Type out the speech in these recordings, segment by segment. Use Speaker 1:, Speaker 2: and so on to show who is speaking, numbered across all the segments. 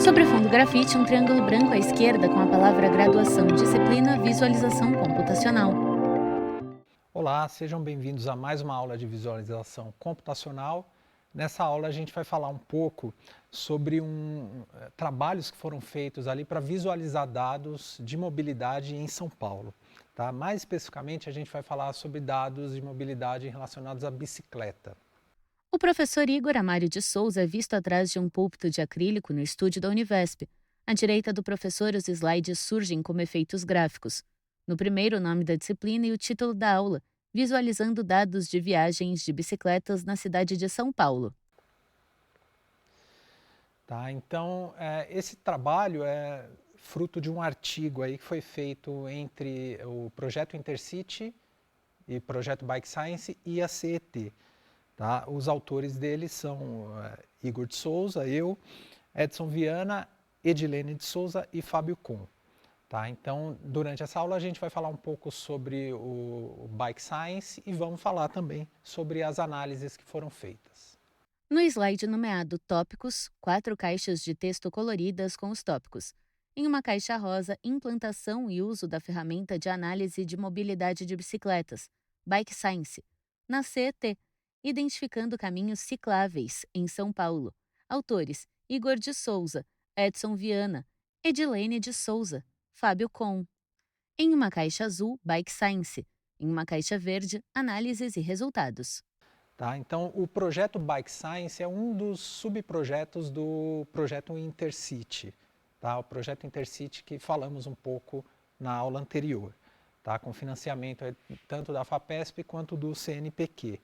Speaker 1: Sobre o fundo grafite, um triângulo branco à esquerda com a palavra graduação, disciplina, visualização computacional.
Speaker 2: Olá, sejam bem-vindos a mais uma aula de visualização computacional. Nessa aula a gente vai falar um pouco sobre trabalhos que foram feitos ali para visualizar dados de mobilidade em São Paulo. Tá? Mais especificamente a gente vai falar sobre dados de mobilidade relacionados à bicicleta.
Speaker 1: O professor Igor Amário de Souza é visto atrás de um púlpito de acrílico no estúdio da Univesp. À direita do professor, os slides surgem como efeitos gráficos. No primeiro, o nome da disciplina e o título da aula, visualizando dados de viagens de bicicletas na cidade de São Paulo.
Speaker 2: Tá? Então, esse trabalho é fruto de um artigo aí que foi feito entre o Projeto Intercity e Projeto Bike Science e a CET. Tá? Os autores dele são Igor de Souza, eu, Edson Viana, Edilene de Souza e Fábio Kuhn. Tá? Então, durante essa aula a gente vai falar um pouco sobre o Bike Science e vamos falar também sobre as análises que foram feitas.
Speaker 1: No slide nomeado Tópicos, 4 caixas de texto coloridas com os tópicos. Em uma caixa rosa, implantação e uso da ferramenta de análise de mobilidade de bicicletas, Bike Science. Na CET, identificando caminhos cicláveis em São Paulo. Autores: Igor de Souza, Edson Viana, Edilene de Souza, Fábio Kuhn. Em uma caixa azul, Bike Science. Em uma caixa verde, análises e resultados.
Speaker 2: Tá? Então, o projeto Bike Science é um dos subprojetos do projeto Intercity. Tá? O projeto Intercity que falamos um pouco na aula anterior, tá? Com financiamento tanto da FAPESP quanto do CNPq.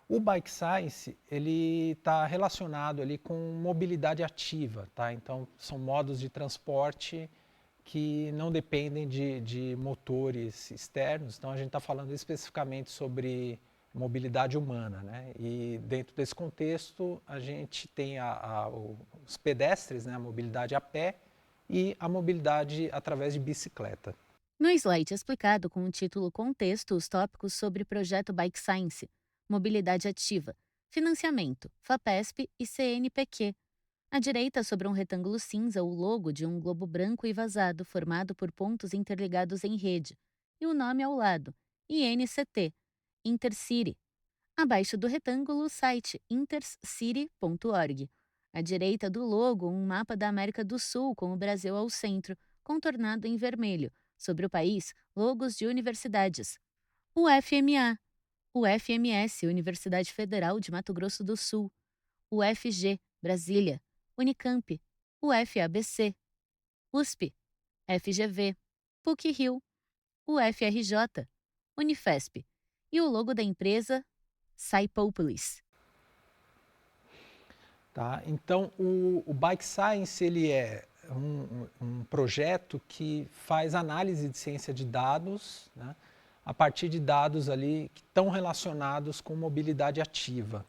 Speaker 2: O Bike Science ele está relacionado ali com mobilidade ativa. Tá? Então, são modos de transporte que não dependem de motores externos. Então, a gente está falando especificamente sobre mobilidade humana. Né? E dentro desse contexto, a gente tem os pedestres, né? A mobilidade a pé e a mobilidade através de bicicleta.
Speaker 1: No slide explicado com o título Contexto, os tópicos sobre projeto Bike Science, mobilidade ativa, financiamento, FAPESP e CNPq. À direita, sobre um retângulo cinza, o logo de um globo branco e vazado formado por pontos interligados em rede, e o nome ao lado, INCT, Intercity. Abaixo do retângulo, o site intercity.org. À direita do logo, um mapa da América do Sul com o Brasil ao centro, contornado em vermelho. Sobre o país, logos de universidades. UFMA, UFMS, Universidade Federal de Mato Grosso do Sul. UFG, Brasília. Unicamp, UFABC. USP, FGV. PUC-Rio, UFRJ, Unifesp. E o logo da empresa, Cypopolis.
Speaker 2: Tá? Então, o Bike Science ele é um projeto que faz análise de ciência de dados, né, a partir de dados ali que estão relacionados com mobilidade ativa.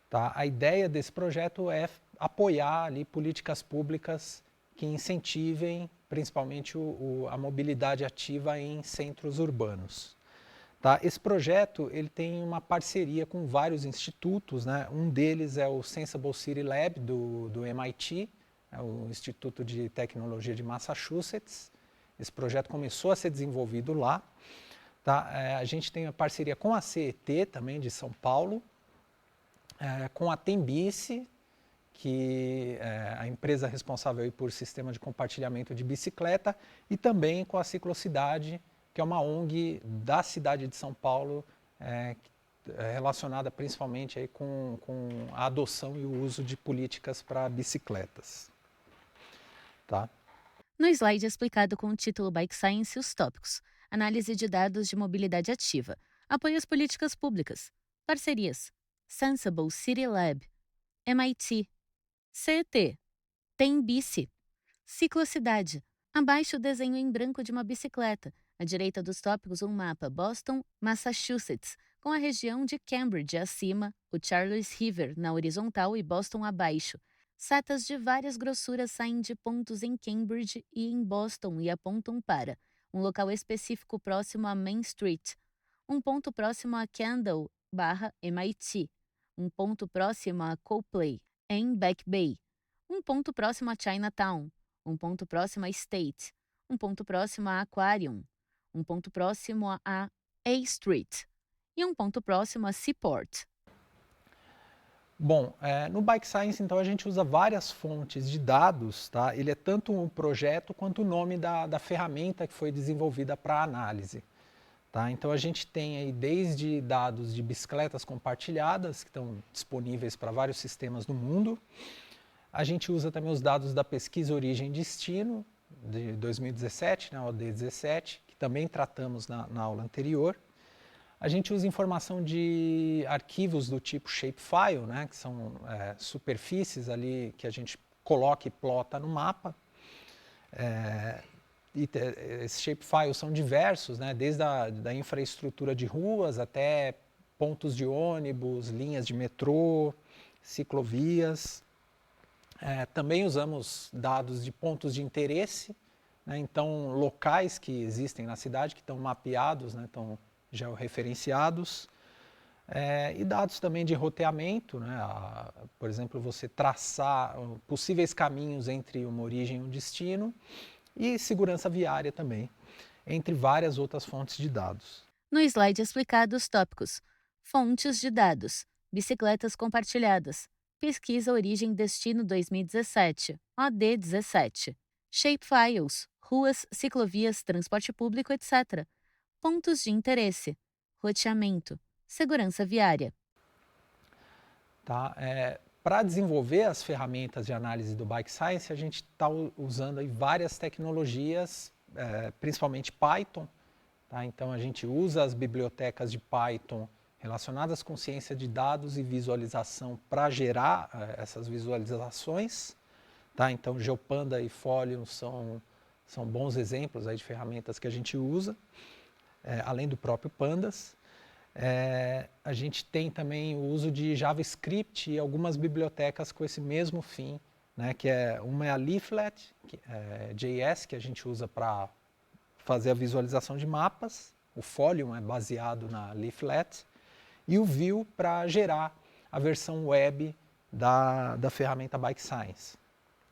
Speaker 2: Tá? A ideia desse projeto é apoiar ali políticas públicas que incentivem principalmente a mobilidade ativa em centros urbanos. Tá? Esse projeto ele tem uma parceria com vários institutos, né? Um deles é o Sensible City Lab do MIT, é o Instituto de Tecnologia de Massachusetts. Esse projeto começou a ser desenvolvido lá. Tá? A gente tem a parceria com a CET também de São Paulo, com a Tembice, que é a empresa responsável por sistema de compartilhamento de bicicleta, e também com a Ciclocidade, que é uma ONG da cidade de São Paulo, relacionada principalmente aí com a adoção e o uso de políticas para bicicletas. Tá?
Speaker 1: No slide explicado com o título Bike Science, os tópicos: análise de dados de mobilidade ativa, apoio às políticas públicas, parcerias, Sensible City Lab, MIT, CET, Tembice, Ciclocidade. Abaixo o desenho em branco de uma bicicleta. À direita dos tópicos, um mapa Boston, Massachusetts, com a região de Cambridge acima, o Charles River na horizontal e Boston abaixo. Setas de várias grossuras saem de pontos em Cambridge e em Boston e apontam para um local específico próximo a Main Street, um ponto próximo a Kendall/MIT, um ponto próximo a Copley, em Back Bay, um ponto próximo a Chinatown, um ponto próximo a State, um ponto próximo a Aquarium, um ponto próximo a A Street e um ponto próximo a Seaport.
Speaker 2: Bom, no Bike Science, então, a gente usa várias fontes de dados, tá? Ele é tanto um projeto quanto o nome da ferramenta que foi desenvolvida para análise. Tá? Então, a gente tem aí desde dados de bicicletas compartilhadas, que estão disponíveis para vários sistemas no mundo. A gente usa também os dados da pesquisa Origem e Destino, de 2017, né, OD17, que também tratamos na aula anterior. A gente usa informação de arquivos do tipo shapefile, né, que são superfícies ali que a gente coloca e plota no mapa. Esses shapefiles são diversos, né, desde da infraestrutura de ruas até pontos de ônibus, linhas de metrô, ciclovias. Também usamos dados de pontos de interesse, né, então locais que existem na cidade, que estão mapeados, né, estão georreferenciados, e dados também de roteamento, né, por exemplo, você traçar possíveis caminhos entre uma origem e um destino, e segurança viária também, entre várias outras fontes de dados.
Speaker 1: No slide explicado os tópicos: fontes de dados, bicicletas compartilhadas, pesquisa Origem Destino 2017, OD17, shapefiles, ruas, ciclovias, transporte público, etc. Pontos de interesse, roteamento, segurança viária.
Speaker 2: Tá? Para desenvolver as ferramentas de análise do Bike Science, a gente está usando aí várias tecnologias, principalmente Python. Tá? Então, a gente usa as bibliotecas de Python relacionadas com ciência de dados e visualização para gerar essas visualizações. Tá? Então, GeoPanda e Folium são bons exemplos aí de ferramentas que a gente usa, além do próprio Pandas. A gente tem também o uso de JavaScript e algumas bibliotecas com esse mesmo fim, né, que uma é a Leaflet, JS, que a gente usa para fazer a visualização de mapas, o Folium é baseado na Leaflet, e o Vue para gerar a versão web da ferramenta Bike Science.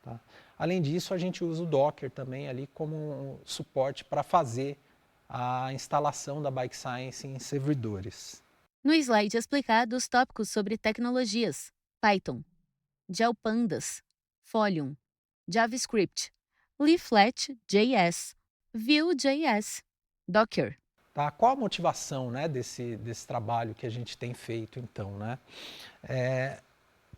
Speaker 2: Tá? Além disso, a gente usa o Docker também ali como um suporte para fazer a instalação da Bike Science em servidores.
Speaker 1: No slide explicado os tópicos sobre tecnologias: Python, GeoPandas, Folium, JavaScript, Leaflet.js, Vue.js, Docker.
Speaker 2: Tá? Qual a motivação, né, desse trabalho que a gente tem feito, então? Né?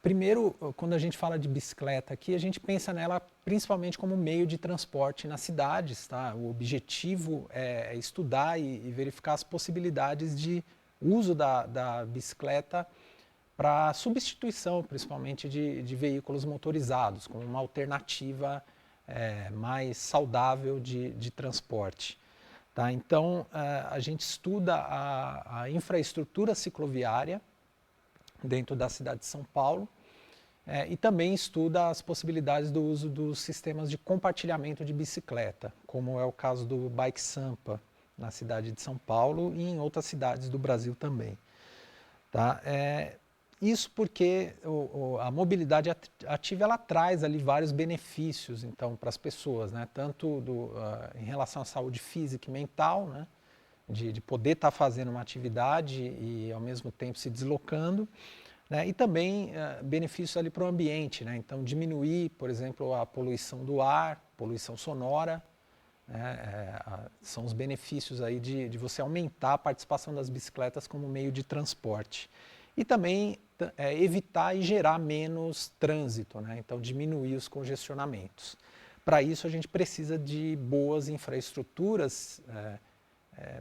Speaker 2: Primeiro, quando a gente fala de bicicleta aqui, a gente pensa nela principalmente como meio de transporte nas cidades. Tá? O objetivo é estudar e verificar as possibilidades de uso da bicicleta para substituição, principalmente de veículos motorizados, como uma alternativa mais saudável de transporte. Tá? Então, a gente estuda a infraestrutura cicloviária dentro da cidade de São Paulo e também estuda as possibilidades do uso dos sistemas de compartilhamento de bicicleta, como é o caso do Bike Sampa, na cidade de São Paulo e em outras cidades do Brasil também. Tá? Isso porque a mobilidade ativa ela traz ali vários benefícios então, para as pessoas, né? Tanto em relação à saúde física e mental, né? de poder estar fazendo uma atividade e ao mesmo tempo se deslocando, né? E também benefícios ali para o ambiente, né? Então diminuir, por exemplo, a poluição do ar, poluição sonora, né? São os benefícios aí de você aumentar a participação das bicicletas como meio de transporte. E também evitar e gerar menos trânsito, né? Então diminuir os congestionamentos. Para isso a gente precisa de boas infraestruturas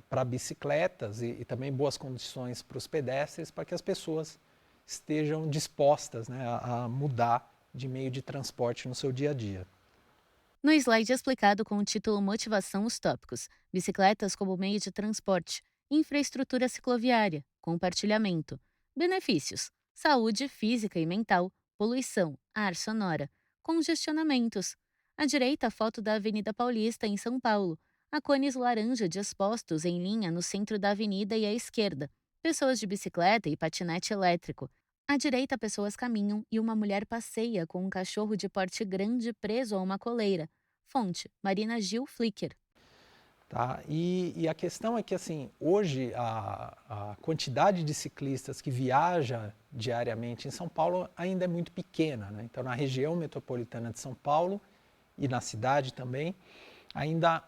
Speaker 2: para bicicletas e também boas condições para os pedestres, para que as pessoas estejam dispostas, né, a mudar de meio de transporte no seu dia a dia.
Speaker 1: No slide explicado com o título Motivação os tópicos: bicicletas como meio de transporte, infraestrutura cicloviária, compartilhamento, benefícios, saúde física e mental, poluição, ar sonora, congestionamentos. À direita, a foto da Avenida Paulista, em São Paulo, a cones laranja dispostos em linha no centro da avenida e à esquerda, pessoas de bicicleta e patinete elétrico, À direita, pessoas caminham e uma mulher passeia com um cachorro de porte grande preso a uma coleira. Fonte: Marina Gil Flicker.
Speaker 2: Tá? E a questão é que, assim, hoje a quantidade de ciclistas que viaja diariamente em São Paulo ainda é muito pequena, né? Então, na região metropolitana de São Paulo e na cidade também, ainda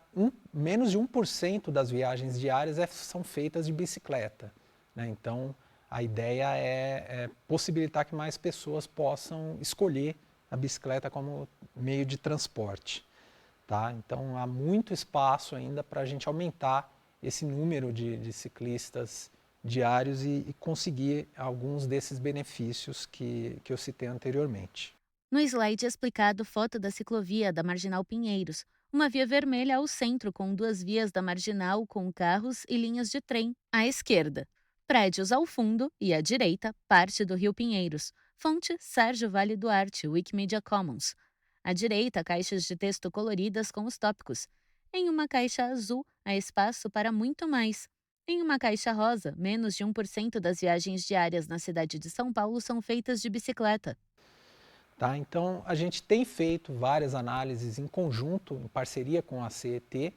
Speaker 2: menos de 1% das viagens diárias são feitas de bicicleta, né? Então, a ideia é possibilitar que mais pessoas possam escolher a bicicleta como meio de transporte. Tá? Então há muito espaço ainda para a gente aumentar esse número de ciclistas diários e conseguir alguns desses benefícios que eu citei anteriormente.
Speaker 1: No slide é explicado foto da ciclovia da Marginal Pinheiros, uma via vermelha ao centro com duas vias da Marginal com carros e linhas de trem à esquerda. Prédios ao fundo e à direita, parte do Rio Pinheiros. Fonte: Sérgio Vale Duarte, Wikimedia Commons. À direita, caixas de texto coloridas com os tópicos. Em uma caixa azul, há espaço para muito mais. Em uma caixa rosa, menos de 1% das viagens diárias na cidade de São Paulo são feitas de bicicleta.
Speaker 2: Tá? Então a gente tem feito várias análises em conjunto, em parceria com a CET,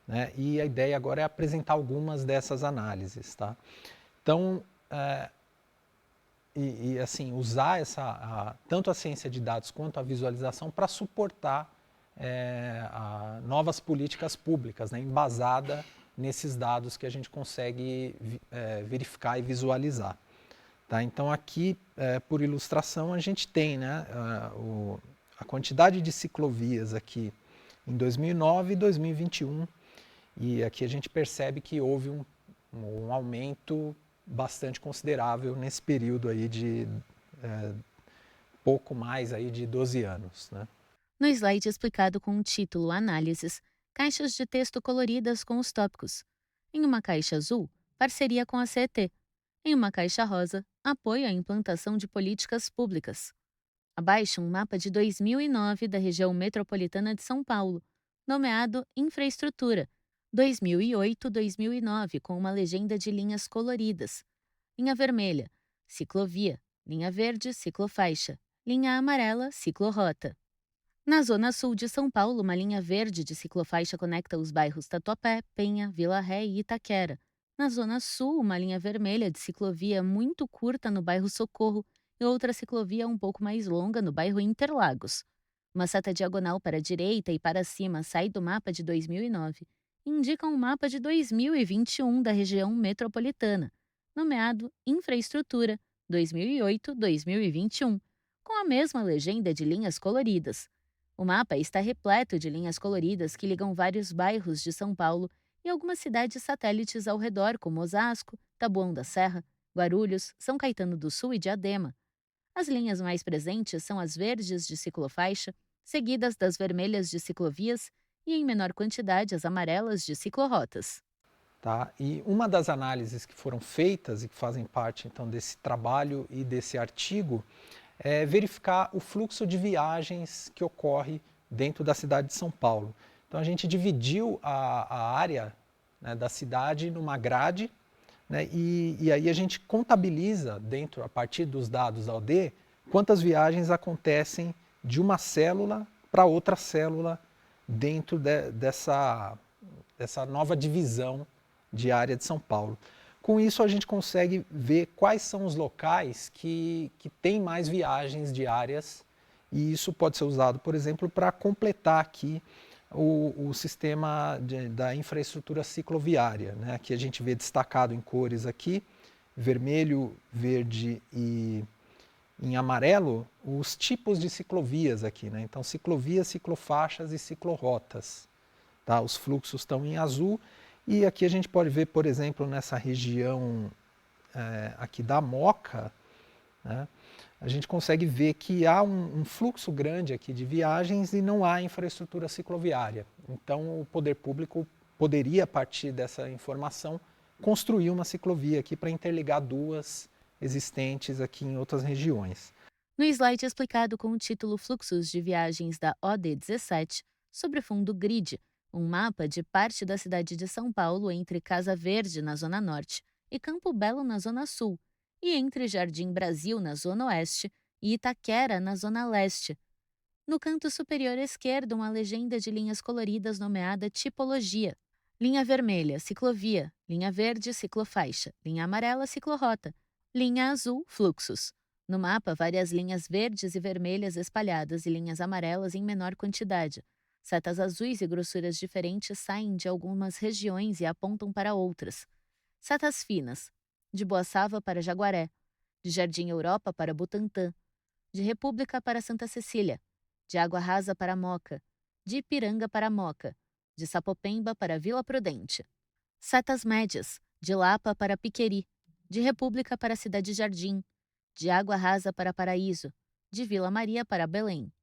Speaker 2: né? E a ideia agora é apresentar algumas dessas análises. Tá? Então, assim, usar tanto a ciência de dados quanto a visualização para suportar novas políticas públicas, né, embasada nesses dados que a gente consegue verificar e visualizar. Tá? Então aqui, por ilustração, a gente tem, né, a quantidade de ciclovias aqui em 2009 e 2021, e aqui a gente percebe que houve um aumento bastante considerável nesse período aí de pouco mais aí de 12 anos. Né?
Speaker 1: No slide explicado com o título Análises, caixas de texto coloridas com os tópicos. Em uma caixa azul, parceria com a CET. Em uma caixa rosa, apoio à implantação de políticas públicas. Abaixo, um mapa de 2009 da região metropolitana de São Paulo, nomeado Infraestrutura, 2008-2009, com uma legenda de linhas coloridas. Linha vermelha, ciclovia. Linha verde, ciclofaixa. Linha amarela, ciclorrota. Na zona sul de São Paulo, uma linha verde de ciclofaixa conecta os bairros Tatuapé, Penha, Vila Ré e Itaquera. Na zona sul, uma linha vermelha de ciclovia muito curta no bairro Socorro e outra ciclovia um pouco mais longa no bairro Interlagos. Uma seta diagonal para a direita e para cima sai do mapa de 2009 e indica um mapa de 2021 da região metropolitana, nomeado Infraestrutura 2008-2021, com a mesma legenda de linhas coloridas. O mapa está repleto de linhas coloridas que ligam vários bairros de São Paulo e algumas cidades satélites ao redor, como Osasco, Taboão da Serra, Guarulhos, São Caetano do Sul e Diadema. As linhas mais presentes são as verdes de ciclofaixa, seguidas das vermelhas de ciclovias e, em menor quantidade, as amarelas de ciclorrotas.
Speaker 2: Tá? E uma das análises que foram feitas e que fazem parte então desse trabalho e desse artigo é verificar o fluxo de viagens que ocorre dentro da cidade de São Paulo. Então a gente dividiu a área, né, da cidade numa grade, né, e aí a gente contabiliza dentro, a partir dos dados da OD, quantas viagens acontecem de uma célula para outra célula dentro dessa nova divisão de área de São Paulo. Com isso, a gente consegue ver quais são os locais que têm mais viagens diárias, e isso pode ser usado, por exemplo, para completar aqui o sistema da infraestrutura cicloviária. Né? Aqui a gente vê destacado em cores aqui, vermelho, verde e em amarelo, os tipos de ciclovias aqui. Né? Então, ciclovias, ciclofaixas e ciclorotas. Tá? Os fluxos estão em azul. E aqui a gente pode ver, por exemplo, nessa região aqui da Moca, né, a gente consegue ver que há um fluxo grande aqui de viagens e não há infraestrutura cicloviária. Então o poder público poderia, a partir dessa informação, construir uma ciclovia aqui para interligar duas existentes aqui em outras regiões.
Speaker 1: No slide explicado com o título Fluxos de Viagens da OD17, sobre fundo grid, um mapa de parte da cidade de São Paulo entre Casa Verde, na Zona Norte, e Campo Belo, na Zona Sul, e entre Jardim Brasil, na Zona Oeste, e Itaquera, na Zona Leste. No canto superior esquerdo, uma legenda de linhas coloridas nomeada Tipologia. Linha vermelha, ciclovia. Linha verde, ciclofaixa. Linha amarela, ciclorrota. Linha azul, fluxos. No mapa, várias linhas verdes e vermelhas espalhadas e linhas amarelas em menor quantidade. Setas azuis e grossuras diferentes saem de algumas regiões e apontam para outras. Setas finas. De Boaçava para Jaguaré. De Jardim Europa para Butantã. De República para Santa Cecília. De Água Rasa para Moca. De Ipiranga para Moca. De Sapopemba para Vila Prudente. Setas médias. De Lapa para Piqueri. De República para Cidade Jardim. De Água Rasa para Paraíso. De Vila Maria para Belém.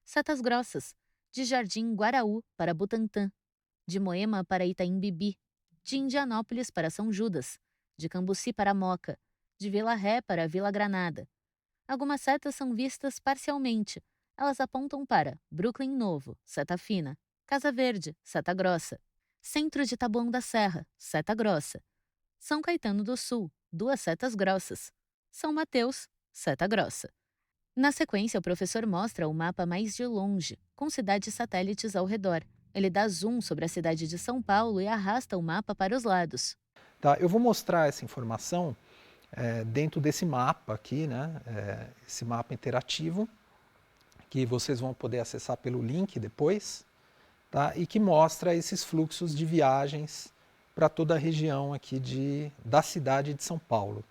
Speaker 1: Setas grossas. De Jardim Guaraú para Butantã. De Moema para Itaim-Bibi. De Indianópolis para São Judas. De Cambuci para Moca. De Vila Ré para Vila Granada. Algumas setas são vistas parcialmente. Elas apontam para Brooklyn Novo, seta fina. Casa Verde, seta grossa. Centro de Taboão da Serra, seta grossa. São Caetano do Sul, 2 setas grossas. São Mateus, seta grossa. Na sequência, o professor mostra o mapa mais de longe, com cidades satélites ao redor. Ele dá zoom sobre a cidade de São Paulo e arrasta o mapa para os lados.
Speaker 2: Tá, eu vou mostrar essa informação dentro desse mapa aqui, né? Esse mapa interativo, que vocês vão poder acessar pelo link depois, tá? E que mostra esses fluxos de viagens para toda a região aqui da cidade de São Paulo.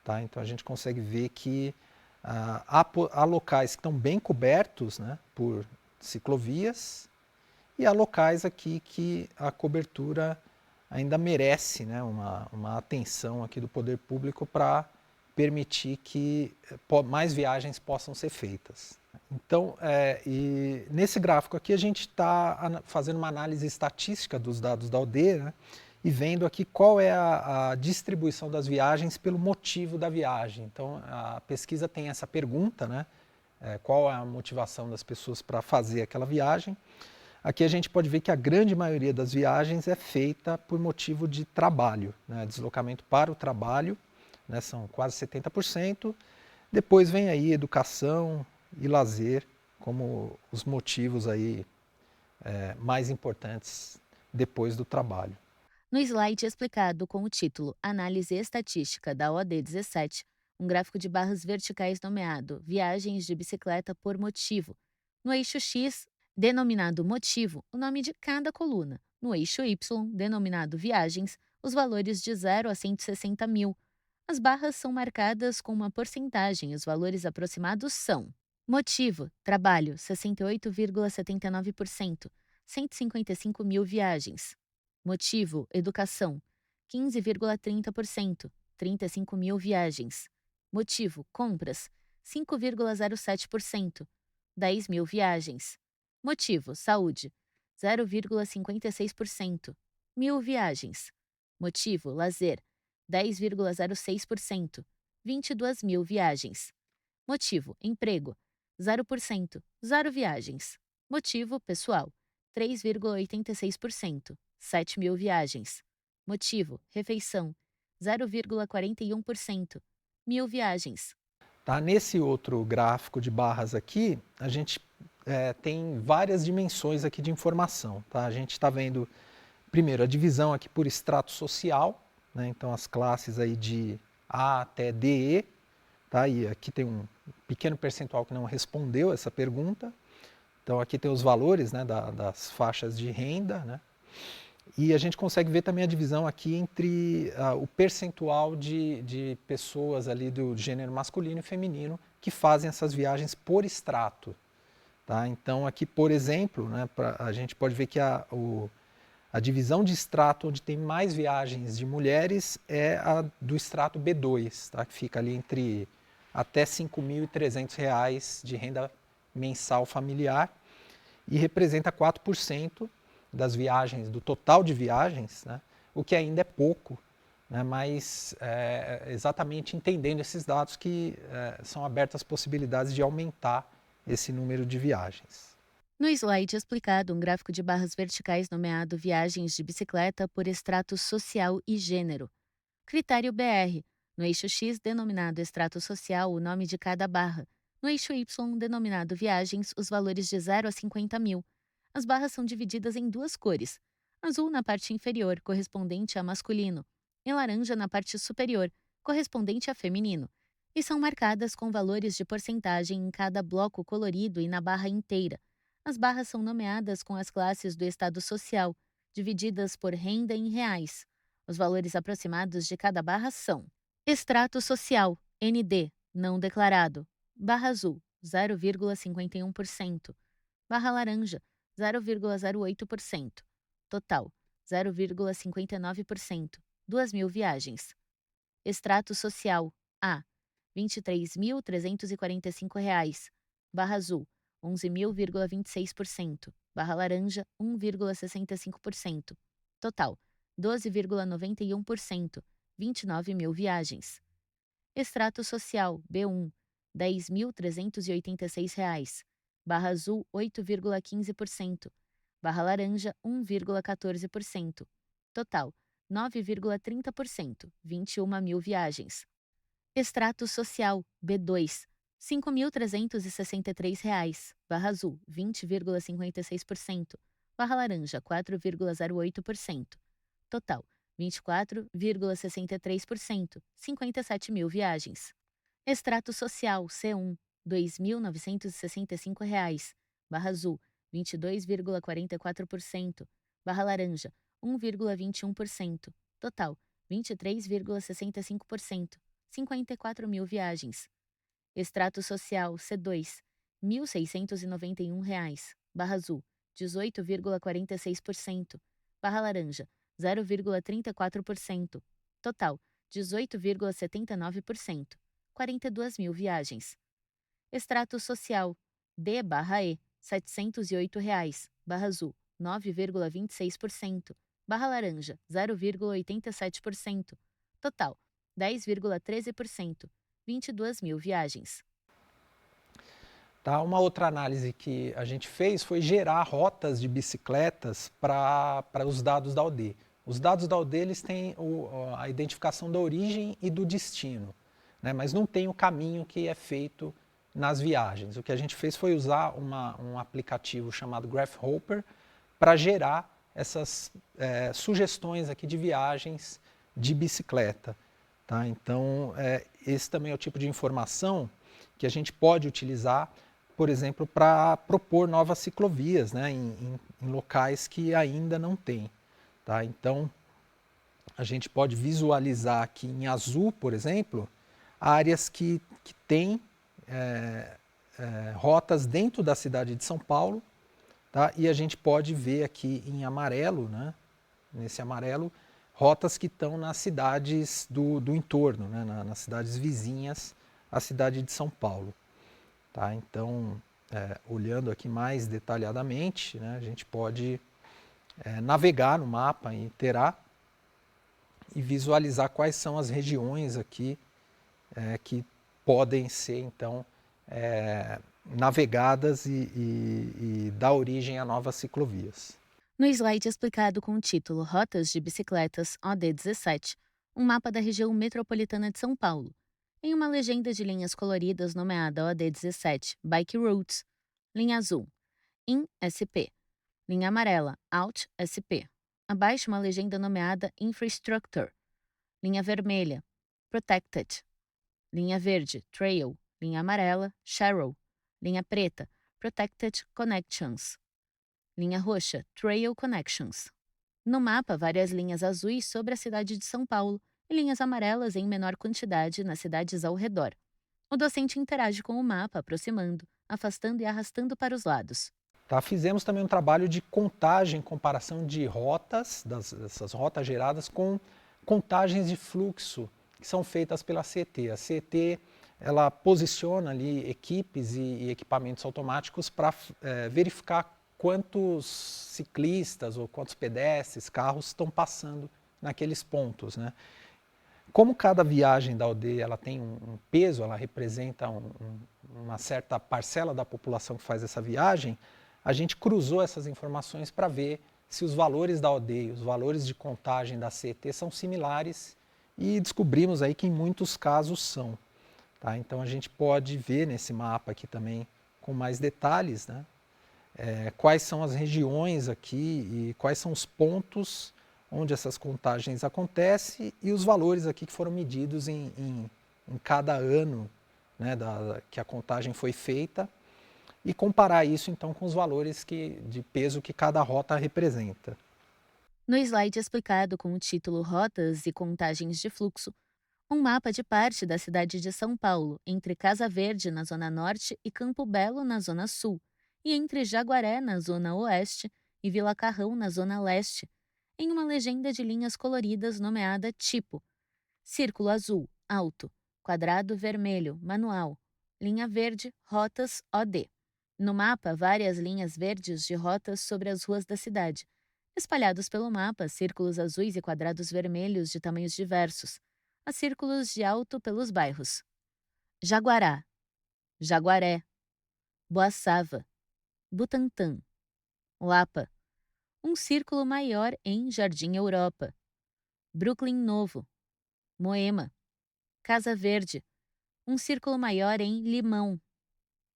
Speaker 2: Tá? Então a gente consegue ver que há locais que estão bem cobertos, né, por ciclovias, e há locais aqui que a cobertura ainda merece, né, uma atenção aqui do poder público para permitir que mais viagens possam ser feitas. Então, e nesse gráfico aqui a gente está fazendo uma análise estatística dos dados da ODE, né, e vendo aqui qual é a distribuição das viagens pelo motivo da viagem. Então, a pesquisa tem essa pergunta, né, qual é a motivação das pessoas para fazer aquela viagem. Aqui a gente pode ver que a grande maioria das viagens é feita por motivo de trabalho, né, deslocamento para o trabalho, né, são quase 70%. Depois vem aí educação e lazer como os motivos aí, mais importantes depois do trabalho.
Speaker 1: No slide explicado com o título Análise Estatística da OD 17, um gráfico de barras verticais nomeado Viagens de bicicleta por motivo. No eixo X, denominado motivo, o nome de cada coluna. No eixo Y, denominado viagens, os valores de 0 a 160 mil. As barras são marcadas com uma porcentagem, os valores aproximados são: motivo, trabalho, 68,79%, 155 mil viagens. Motivo, educação, 15,30%, 35 mil viagens. Motivo, compras, 5,07%, 10 mil viagens. Motivo, saúde, 0,56%, 1.000 viagens. Motivo, lazer, 10,06%, 22 mil viagens. Motivo, emprego, 0%, 0 viagens. Motivo, pessoal, 3,86%, 7 mil viagens. Motivo, refeição, 0,41%, 1.000 viagens.
Speaker 2: Tá? Nesse outro gráfico de barras aqui, a gente tem várias dimensões aqui de informação. Tá? A gente está vendo, primeiro, a divisão aqui por extrato social, né? Então as classes aí de A até DE, tá? E aqui tem um pequeno percentual que não respondeu essa pergunta. Então aqui tem os valores, né, das faixas de renda, né? E a gente consegue ver também a divisão aqui entre o percentual de pessoas ali do gênero masculino e feminino que fazem essas viagens por extrato. Tá? Então aqui, por exemplo, né, a gente pode ver que a divisão de extrato onde tem mais viagens de mulheres é a do extrato B2, tá? Que fica ali entre até R$ 5.300 de renda mensal familiar e representa 4% das viagens, do total de viagens, né? O que ainda é pouco, né? Mas exatamente entendendo esses dados que são abertas possibilidades de aumentar esse número de viagens.
Speaker 1: No slide explicado, um gráfico de barras verticais nomeado Viagens de bicicleta por extrato social e gênero. Critério BR. No eixo X, denominado extrato social, o nome de cada barra. No eixo Y, denominado viagens, os valores de 0 a 50 mil. As barras são divididas em duas cores: azul na parte inferior, correspondente a masculino, e laranja na parte superior, correspondente a feminino, e são marcadas com valores de porcentagem em cada bloco colorido e na barra inteira. As barras são nomeadas com as classes do estado social, divididas por renda em reais. Os valores aproximados de cada barra são: extrato social, ND, não declarado, barra azul, 0,51%, barra laranja, 0,08%, total, 0,59%, 2.000 viagens. Extrato social, A, R$ 23.345, barra azul, 11.026%, barra laranja, 1,65%, total, 12,91%, 29.000 viagens. Extrato social, B1, R$ 10.386, barra azul, 8,15%, barra laranja, 1,14%, total, 9,30%, 21.000 viagens. Extrato social, B2, R$ 5.363, barra azul, 20,56%, barra laranja, 4,08%, total, 24,63%, 57.000 viagens. Extrato social, C1, R$ 2.965, barra azul, 22,44%, barra laranja, 1,21%, total, 23,65%, 54.000 viagens. Extrato social, C2, R$ 1.691, barra azul, 18,46%, barra laranja, 0,34%, total, 18,79%, 42.000 viagens. Extrato social, D/E, R$ 708, barra azul, 9,26%, barra laranja, 0,87%, total, 10,13%, 22.000 viagens.
Speaker 2: Tá, uma outra análise que a gente fez foi gerar rotas de bicicletas para os dados da OD. Os dados da OD eles têm a identificação da origem e do destino, né, mas não tem o caminho que é feito nas viagens. O que a gente fez foi usar um aplicativo chamado Grasshopper para gerar essas sugestões aqui de viagens de bicicleta. Tá? Então, esse também é o tipo de informação que a gente pode utilizar, por exemplo, para propor novas ciclovias, né, em locais que ainda não tem. Tá? Então, a gente pode visualizar aqui em azul, por exemplo, áreas que têm rotas dentro da cidade de São Paulo, tá? E a gente pode ver aqui em amarelo, né, nesse amarelo, rotas que estão nas cidades do entorno, né, nas cidades vizinhas à cidade de São Paulo. Tá? Então, olhando aqui mais detalhadamente, né, a gente pode navegar no mapa em Terá e visualizar quais são as regiões aqui que podem ser, então, navegadas e dar origem a novas ciclovias.
Speaker 1: No slide explicado com o título Rotas de Bicicletas OD17, um mapa da região metropolitana de São Paulo, em uma legenda de linhas coloridas nomeada OD17 Bike Routes, linha azul, IN SP, linha amarela Out SP, abaixo uma legenda nomeada Infrastructure, linha vermelha Protected, linha verde Trail, linha amarela Sharrow, linha preta Protected Connections, linha roxa Trail Connections. No mapa, várias linhas azuis sobre a cidade de São Paulo e linhas amarelas em menor quantidade nas cidades ao redor. O docente interage com o mapa, aproximando, afastando e arrastando para os lados.
Speaker 2: Tá, fizemos também um trabalho de contagem, comparação de rotas, dessas rotas geradas com contagens de fluxo que são feitas pela CET. A CET ela posiciona ali equipes e equipamentos automáticos para verificar quantos ciclistas ou quantos pedestres, carros estão passando naqueles pontos, né? Como cada viagem da OD ela tem um peso, ela representa uma certa parcela da população que faz essa viagem, a gente cruzou essas informações para ver se os valores da OD e os valores de contagem da CET são similares e descobrimos aí que em muitos casos são. Tá? Então a gente pode ver nesse mapa aqui também com mais detalhes, né? Quais são as regiões aqui e quais são os pontos onde essas contagens acontecem e os valores aqui que foram medidos em cada ano, né, que a contagem foi feita, e comparar isso então com os valores de peso que cada rota representa.
Speaker 1: No slide explicado com o título Rotas e Contagens de Fluxo, um mapa de parte da cidade de São Paulo, entre Casa Verde, na zona norte, e Campo Belo, na zona sul, e entre Jaguaré, na zona oeste, e Vila Carrão, na zona leste, em uma legenda de linhas coloridas nomeada Tipo: círculo azul, alto; quadrado vermelho, manual; linha verde, rotas OD. No mapa, várias linhas verdes de rotas sobre as ruas da cidade. Espalhados pelo mapa, círculos azuis e quadrados vermelhos de tamanhos diversos. Há círculos de alto pelos bairros: Jaguará, Jaguaré, Boaçava, Butantã, Lapa. Um círculo maior em Jardim Europa, Brooklyn Novo, Moema, Casa Verde. Um círculo maior em Limão,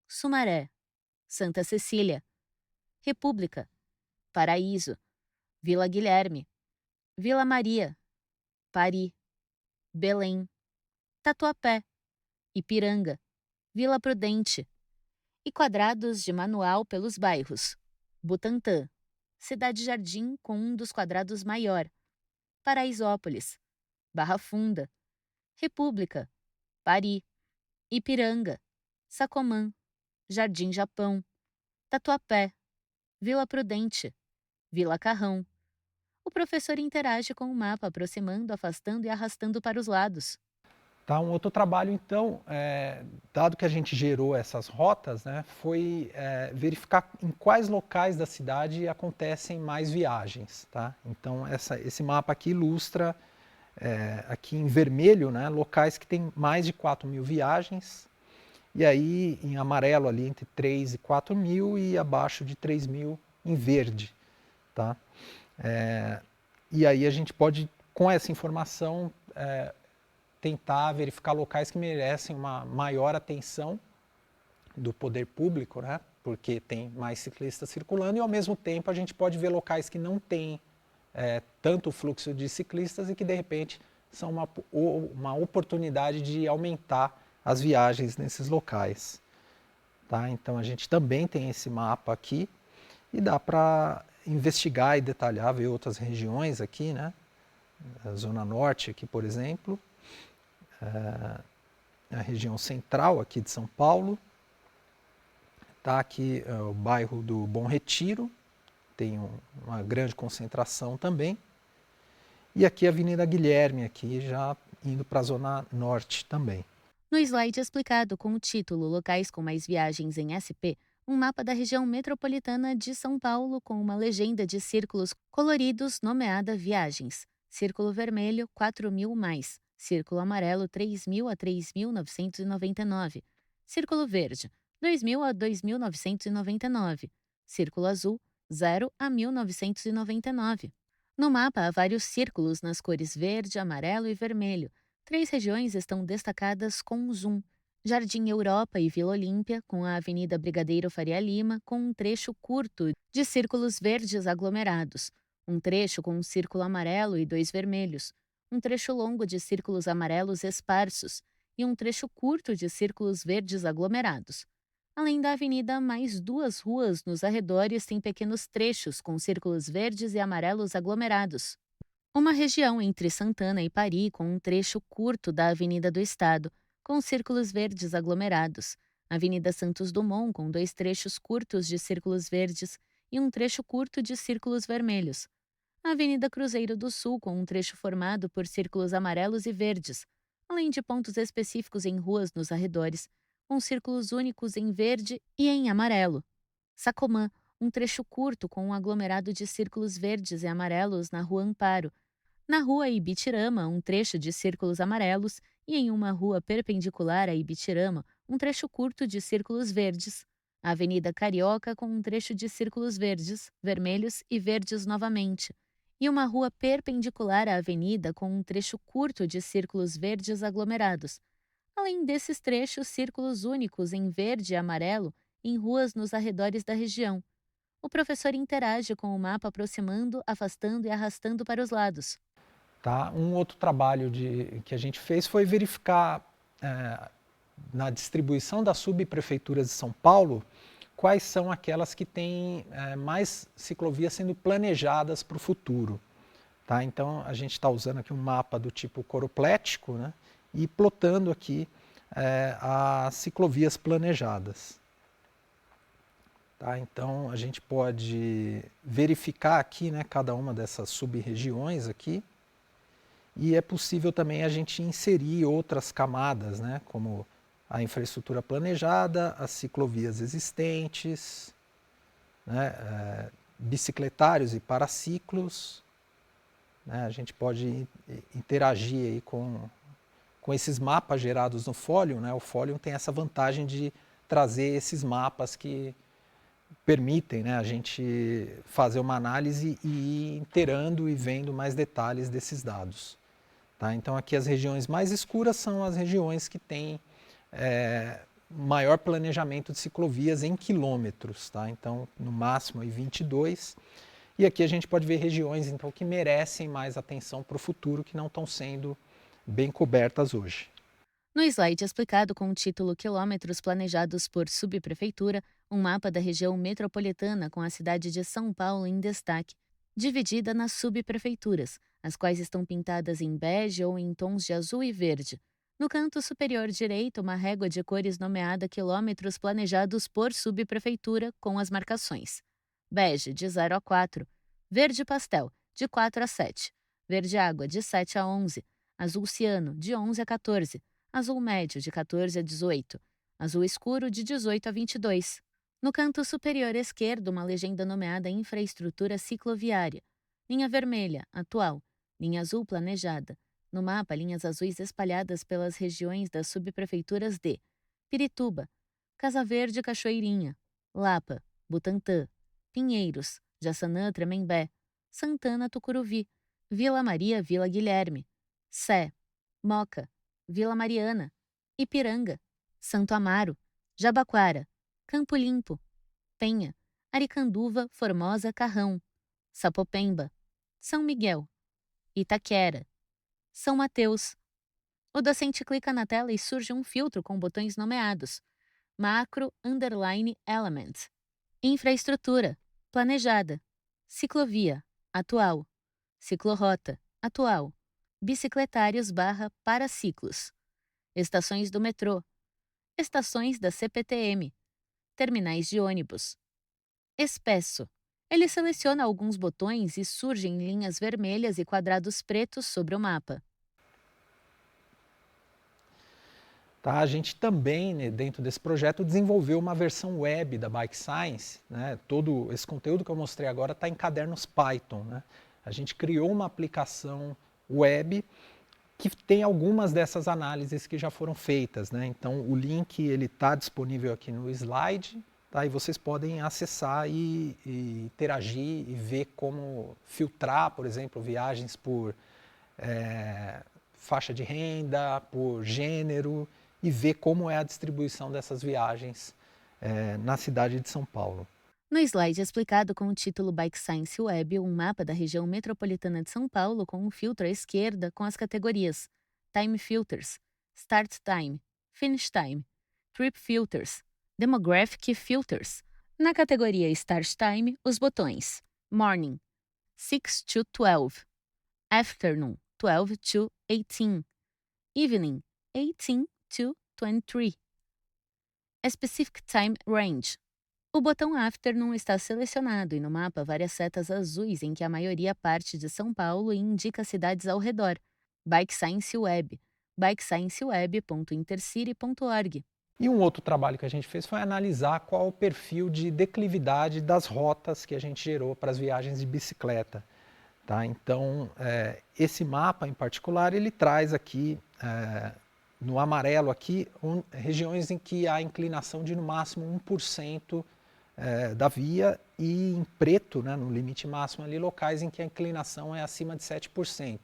Speaker 1: Sumaré, Santa Cecília, República, Paraíso, Vila Guilherme, Vila Maria, Pari, Belém, Tatuapé, Ipiranga, Vila Prudente. E quadrados de manual pelos bairros: Butantã, Cidade Jardim com um dos quadrados maior, Paraisópolis, Barra Funda, República, Pari, Ipiranga, Sacomã, Jardim Japão, Tatuapé, Vila Prudente, Vila Carrão. O professor interage com o mapa, aproximando, afastando e arrastando para os lados.
Speaker 2: Tá, um outro trabalho, então, dado que a gente gerou essas rotas, né, foi verificar em quais locais da cidade acontecem mais viagens. Tá? Então, esse mapa aqui ilustra, aqui em vermelho, né, locais que têm mais de 4.000 viagens, e aí em amarelo ali entre 3 e 4.000 e abaixo de 3.000 em verde. Tá? E aí a gente pode, com essa informação, tentar verificar locais que merecem uma maior atenção do poder público, né? Porque tem mais ciclistas circulando, e ao mesmo tempo a gente pode ver locais que não têm tanto fluxo de ciclistas e que de repente são uma oportunidade de aumentar as viagens nesses locais. Tá? Então a gente também tem esse mapa aqui e dá para investigar e detalhar, ver outras regiões aqui, né? A Zona Norte aqui, por exemplo, a região central aqui de São Paulo. Tá aqui o bairro do Bom Retiro, tem uma grande concentração também. E aqui a Avenida Guilherme, aqui já indo para a Zona Norte também.
Speaker 1: No slide explicado com o título Locais com mais viagens em SP, um mapa da região metropolitana de São Paulo com uma legenda de círculos coloridos nomeada Viagens. Círculo vermelho, 4.000 mais. Círculo amarelo, 3.000 a 3.999. Círculo verde, 2.000 a 2.999. Círculo azul, 0 a 1.999. No mapa há vários círculos nas cores verde, amarelo e vermelho. 3 regiões estão destacadas com zoom: Jardim Europa e Vila Olímpia, com a Avenida Brigadeiro Faria Lima, com um trecho curto de círculos verdes aglomerados, um trecho com um círculo amarelo e 2 vermelhos, um trecho longo de círculos amarelos esparsos e um trecho curto de círculos verdes aglomerados. Além da avenida, mais 2 ruas nos arredores têm pequenos trechos com círculos verdes e amarelos aglomerados. Uma região entre Santana e Pari com um trecho curto da Avenida do Estado, com círculos verdes aglomerados. Avenida Santos Dumont com 2 trechos curtos de círculos verdes e um trecho curto de círculos vermelhos. A Avenida Cruzeiro do Sul com um trecho formado por círculos amarelos e verdes, além de pontos específicos em ruas nos arredores, com círculos únicos em verde e em amarelo. Sacomã, um trecho curto com um aglomerado de círculos verdes e amarelos na Rua Amparo. Na Rua Ibitirama, um trecho de círculos amarelos e em uma rua perpendicular a Ibitirama, um trecho curto de círculos verdes. A Avenida Carioca com um trecho de círculos verdes, vermelhos e verdes novamente. e uma rua perpendicular à avenida com um trecho curto de círculos verdes aglomerados. Além desses trechos, círculos únicos em verde e amarelo em ruas nos arredores da região. O professor interage com o mapa aproximando, afastando e arrastando para os lados.
Speaker 2: Tá? Um outro trabalho que a gente fez foi verificar na distribuição das subprefeituras de São Paulo quais são aquelas que têm mais ciclovias sendo planejadas para o futuro. Tá? Então, a gente está usando aqui um mapa do tipo coroplético, né? E plotando aqui as ciclovias planejadas. Tá? Então, a gente pode verificar aqui, né, cada uma dessas sub-regiões aqui, e é possível também a gente inserir outras camadas, né, como a infraestrutura planejada, as ciclovias existentes, né, bicicletários e paraciclos. Né, a gente pode interagir aí com esses mapas gerados no Folium. Né, o Folium tem essa vantagem de trazer esses mapas que permitem, né, a gente fazer uma análise e ir inteirando e vendo mais detalhes desses dados. Tá? Então, aqui as regiões mais escuras são as regiões que têm maior planejamento de ciclovias em quilômetros. Tá? Então, no máximo aí 22. E aqui a gente pode ver regiões então, que merecem mais atenção para o futuro, que não estão sendo bem cobertas hoje.
Speaker 1: No slide explicado com o título Quilômetros Planejados por Subprefeitura, um mapa da região metropolitana com a cidade de São Paulo em destaque, dividida nas subprefeituras, as quais estão pintadas em bege ou em tons de azul e verde. No canto superior direito, uma régua de cores nomeada Quilômetros Planejados por Subprefeitura com as marcações: bege, de 0 a 4, verde pastel, de 4 a 7, verde água, de 7 a 11, azul ciano, de 11 a 14, azul médio, de 14 a 18, azul escuro, de 18 a 22. No canto superior esquerdo, uma legenda nomeada Infraestrutura Cicloviária. Linha vermelha, atual. Linha azul, planejada. No mapa, linhas azuis espalhadas pelas regiões das subprefeituras de Pirituba, Casa Verde, Cachoeirinha, Lapa, Butantã, Pinheiros, Jaçanã, Tremembé, Santana, Tucuruvi, Vila Maria, Vila Guilherme, Sé, Moca, Vila Mariana, Ipiranga, Santo Amaro, Jabaquara, Campo Limpo, Penha, Aricanduva, Formosa, Carrão, Sapopemba, São Miguel, Itaquera, São Mateus. O docente clica na tela e surge um filtro com botões nomeados: Macro Underline Element, Infraestrutura, Planejada, Ciclovia, Atual, Ciclorrota, Atual, Bicicletários / Paraciclos, Estações do metrô, Estações da CPTM, Terminais de ônibus. Espesso. Ele seleciona alguns botões e surgem linhas vermelhas e quadrados pretos sobre o mapa.
Speaker 2: Tá? A gente também, né, dentro desse projeto, desenvolveu uma versão web da Bike Science. Né? Todo esse conteúdo que eu mostrei agora está em cadernos Python. Né? A gente criou uma aplicação web que tem algumas dessas análises que já foram feitas. Né? Então, o link está disponível aqui no slide. Tá? E vocês podem acessar e interagir e ver como filtrar, por exemplo, viagens por faixa de renda, por gênero, e ver como é a distribuição dessas viagens na cidade de São Paulo.
Speaker 1: No slide explicado com o título Bike Science Web, um mapa da região metropolitana de São Paulo com um filtro à esquerda com as categorias Time Filters, Start Time, Finish Time, Trip Filters, Demographic Filters. Na categoria Start Time, os botões Morning, 6 to 12, Afternoon, 12 to 18, Evening, 18 to 23, Specific Time Range. O botão Afternoon está selecionado e no mapa várias setas azuis em que a maioria parte de São Paulo e indica cidades ao redor. Bike Science Web, bikescienceweb.intercity.org.
Speaker 2: E um outro trabalho que a gente fez foi analisar qual o perfil de declividade das rotas que a gente gerou para as viagens de bicicleta. Tá? Então, esse mapa em particular, ele traz aqui, no amarelo aqui, regiões em que há inclinação de no máximo 1% da via, e em preto, né, no limite máximo ali, locais em que a inclinação é acima de 7%.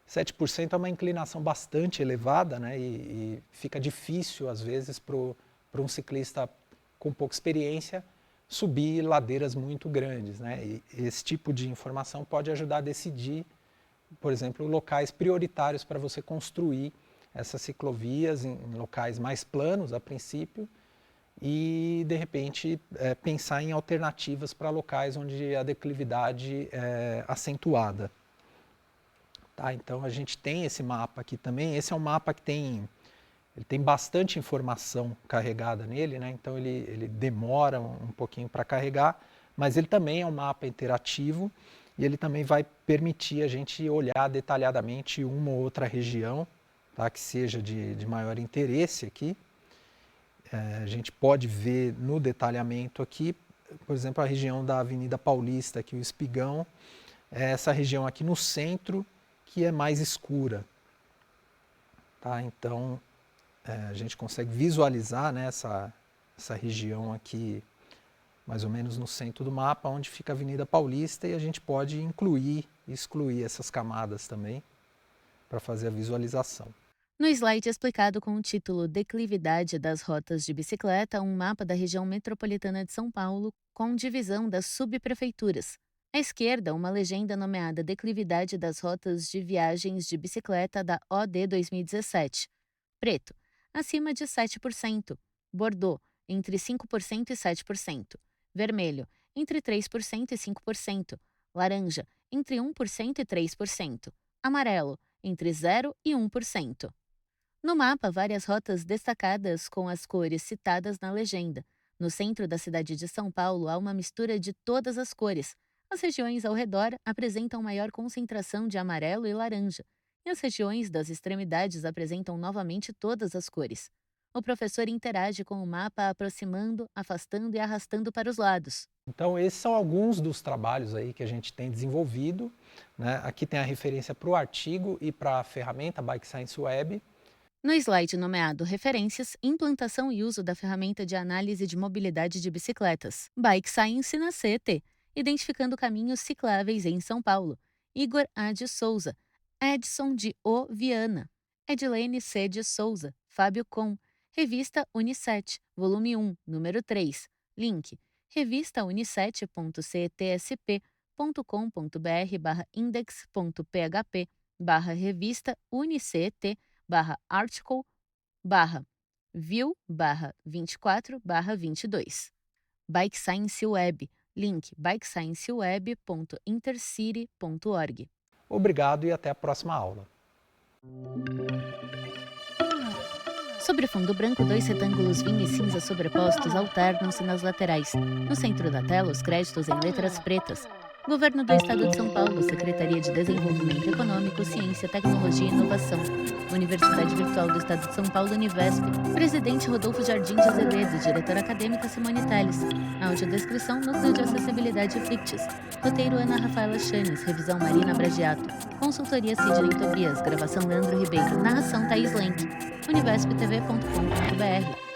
Speaker 2: 7% é uma inclinação bastante elevada, né, e fica difícil, às vezes, para um ciclista com pouca experiência subir ladeiras muito grandes, né? E esse tipo de informação pode ajudar a decidir, por exemplo, locais prioritários para você construir essas ciclovias em locais mais planos, a princípio, e, de repente, pensar em alternativas para locais onde a declividade é acentuada. Tá? Então, a gente tem esse mapa aqui também. Esse é um mapa que ele tem bastante informação carregada nele, né? Então ele demora um pouquinho para carregar, mas ele também é um mapa interativo e ele também vai permitir a gente olhar detalhadamente uma ou outra região, tá? Que seja de maior interesse aqui. A gente pode ver no detalhamento aqui, por exemplo, a região da Avenida Paulista, aqui o Espigão, essa região aqui no centro que é mais escura. Tá? Então, a gente consegue visualizar, né, essa região aqui, mais ou menos no centro do mapa, onde fica a Avenida Paulista, e a gente pode incluir e excluir essas camadas também para fazer a visualização.
Speaker 1: No slide explicado com o título Declividade das rotas de bicicleta, um mapa da região metropolitana de São Paulo com divisão das subprefeituras. À esquerda, uma legenda nomeada Declividade das rotas de viagens de bicicleta da OD 2017. Preto, acima de 7%. Bordeaux, entre 5% e 7%. Vermelho, entre 3% e 5%. Laranja, entre 1% e 3%. Amarelo, entre 0% e 1%. No mapa, várias rotas destacadas com as cores citadas na legenda. No centro da cidade de São Paulo, há uma mistura de todas as cores. As regiões ao redor apresentam maior concentração de amarelo e laranja, e as regiões das extremidades apresentam novamente todas as cores. O professor interage com o mapa aproximando, afastando e arrastando para os lados.
Speaker 2: Então, esses são alguns dos trabalhos aí que a gente tem desenvolvido, né? Aqui tem a referência para o artigo e para a ferramenta Bike Science Web.
Speaker 1: No slide nomeado Referências, implantação e uso da ferramenta de análise de mobilidade de bicicletas, Bike Science na CET, identificando caminhos cicláveis em São Paulo, Igor A. de Souza, Edson de O. Viana, Edilene C. de Souza, Fábio Com, Revista Unicet, volume 1, número 3, link, revistaUnicet.cetsp.com.br/index.php/revista unicet/article/view/24/22. Bike Science Web, link bikescienceweb.intercity.org.
Speaker 2: Obrigado e até a próxima aula.
Speaker 1: Sobre fundo branco, 2 retângulos vinho e cinza sobrepostos alternam-se nas laterais. No centro da tela, os créditos em letras pretas. Governo do Estado de São Paulo, Secretaria de Desenvolvimento Econômico, Ciência, Tecnologia e Inovação. Universidade Virtual do Estado de São Paulo, Univesp. Presidente Rodolfo Jardim de Azevedo, diretora acadêmica Simone Telles. Audiodescrição, Núcleo de Acessibilidade Flictis. Roteiro Ana Rafaela Chanes, revisão Marina Bragiato. Consultoria Sidney Tobias, gravação Leandro Ribeiro, narração Thaís Lenk. univesptv.com.br